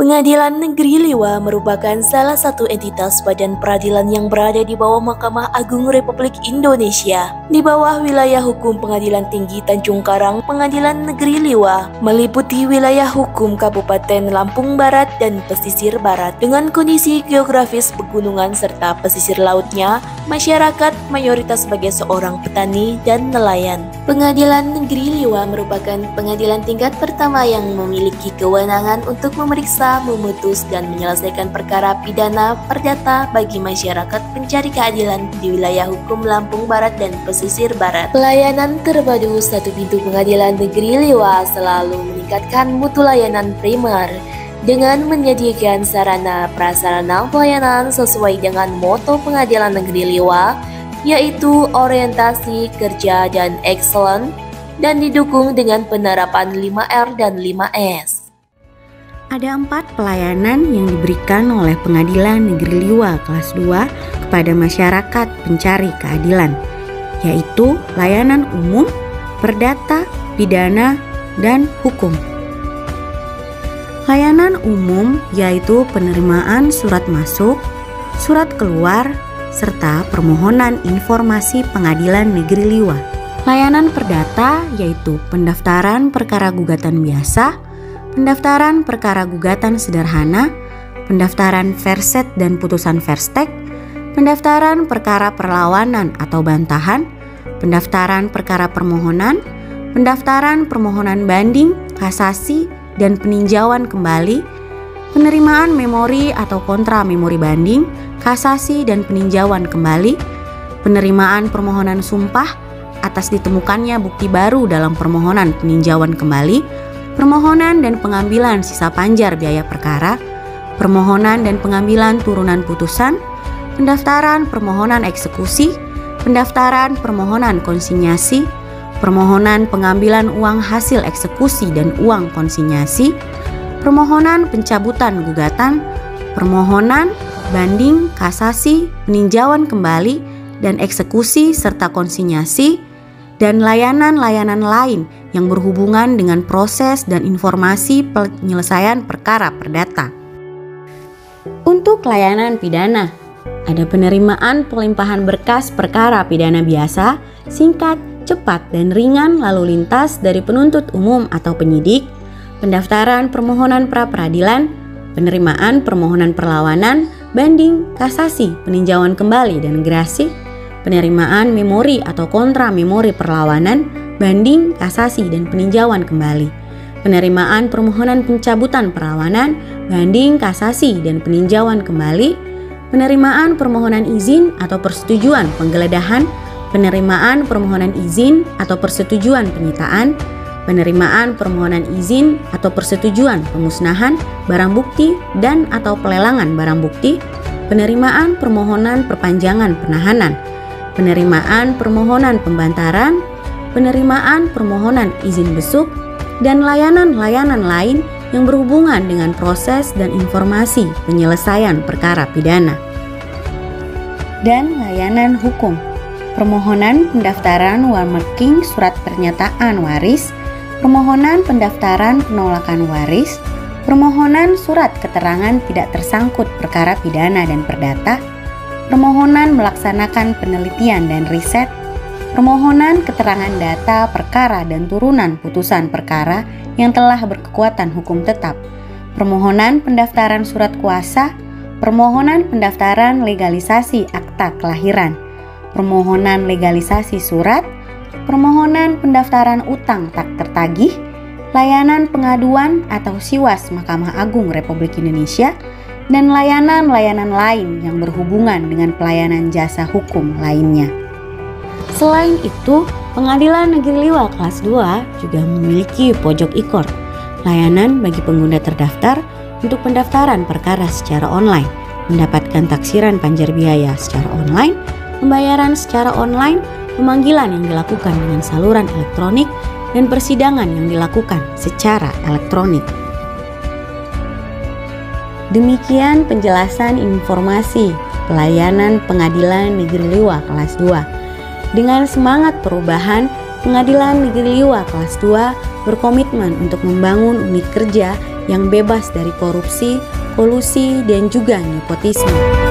Pengadilan Negeri Liwa merupakan salah satu entitas badan peradilan yang berada di bawah Mahkamah Agung Republik Indonesia. Di bawah wilayah hukum Pengadilan Tinggi Tanjung Karang, Pengadilan Negeri Liwa meliputi wilayah hukum Kabupaten Lampung Barat dan Pesisir Barat. Dengan kondisi geografis pegunungan serta pesisir lautnya, masyarakat mayoritas sebagai seorang petani dan nelayan. Pengadilan Negeri Liwa merupakan pengadilan tingkat pertama yang memiliki kewenangan untuk memeriksa, memutus, dan menyelesaikan perkara pidana perdata bagi masyarakat pencari keadilan di wilayah hukum Lampung Barat dan Pesisir Barat. Pelayanan terpadu satu pintu Pengadilan Negeri Liwa selalu meningkatkan mutu layanan primer dengan menyediakan sarana prasarana pelayanan sesuai dengan moto Pengadilan Negeri Liwa, yaitu orientasi, kerja, dan excellent, dan didukung dengan penerapan 5R dan 5S. Ada 4 pelayanan yang diberikan oleh Pengadilan Negeri Liwa kelas 2 kepada masyarakat pencari keadilan, yaitu layanan umum, perdata, pidana, dan hukum. Layanan umum yaitu penerimaan surat masuk, surat keluar, serta permohonan informasi Pengadilan Negeri Liwa. Layanan perdata yaitu pendaftaran perkara gugatan biasa, pendaftaran perkara gugatan sederhana, pendaftaran verset dan putusan verstek, pendaftaran perkara perlawanan atau bantahan, pendaftaran perkara permohonan, pendaftaran permohonan banding, kasasi, dan peninjauan kembali, penerimaan memori atau kontra memori banding, kasasi dan peninjauan kembali, penerimaan permohonan sumpah atas ditemukannya bukti baru dalam permohonan peninjauan kembali, permohonan dan pengambilan sisa panjar biaya perkara, permohonan dan pengambilan turunan putusan, pendaftaran permohonan eksekusi, pendaftaran permohonan konsinyasi, permohonan pengambilan uang hasil eksekusi dan uang konsinyasi, permohonan pencabutan gugatan, permohonan, banding, kasasi, peninjauan kembali, dan eksekusi serta konsinyasi, dan layanan-layanan lain yang berhubungan dengan proses dan informasi penyelesaian perkara perdata. Untuk layanan pidana, ada penerimaan pelimpahan berkas perkara pidana biasa, singkat, cepat, dan ringan lalu lintas dari penuntut umum atau penyidik, pendaftaran permohonan pra-peradilan, penerimaan permohonan perlawanan, banding, kasasi, peninjauan kembali, dan gerasi, penerimaan memori atau kontra memori perlawanan, banding, kasasi, dan peninjauan kembali, penerimaan permohonan pencabutan perlawanan, banding, kasasi, dan peninjauan kembali, penerimaan permohonan izin atau persetujuan penggeledahan, penerimaan permohonan izin atau persetujuan penyitaan, penerimaan permohonan izin atau persetujuan pemusnahan barang bukti dan atau pelelangan barang bukti, penerimaan permohonan perpanjangan penahanan, penerimaan permohonan pembantaran, penerimaan permohonan izin besuk, dan layanan-layanan lain yang berhubungan dengan proses dan informasi penyelesaian perkara pidana. Dan layanan hukum, permohonan pendaftaran warmarking surat pernyataan waris, permohonan pendaftaran penolakan waris, permohonan surat keterangan tidak tersangkut perkara pidana dan perdata, permohonan melaksanakan penelitian dan riset, permohonan keterangan data perkara dan turunan putusan perkara yang telah berkekuatan hukum tetap, permohonan pendaftaran surat kuasa, permohonan pendaftaran legalisasi akta kelahiran, permohonan legalisasi surat, permohonan pendaftaran utang tak tertagih, layanan pengaduan atau SIWAS Mahkamah Agung Republik Indonesia, dan layanan-layanan lain yang berhubungan dengan pelayanan jasa hukum lainnya. Selain itu, Pengadilan Negeri Liwa kelas 2 juga memiliki pojok e-court, layanan bagi pengguna terdaftar untuk pendaftaran perkara secara online, mendapatkan taksiran panjar biaya secara online, pembayaran secara online, pemanggilan yang dilakukan dengan saluran elektronik, dan persidangan yang dilakukan secara elektronik. Demikian penjelasan informasi pelayanan Pengadilan Negeri Liwa kelas 2. Dengan semangat perubahan, Pengadilan Negeri Liwa kelas 2 berkomitmen untuk membangun unit kerja yang bebas dari korupsi, kolusi, dan juga nepotisme.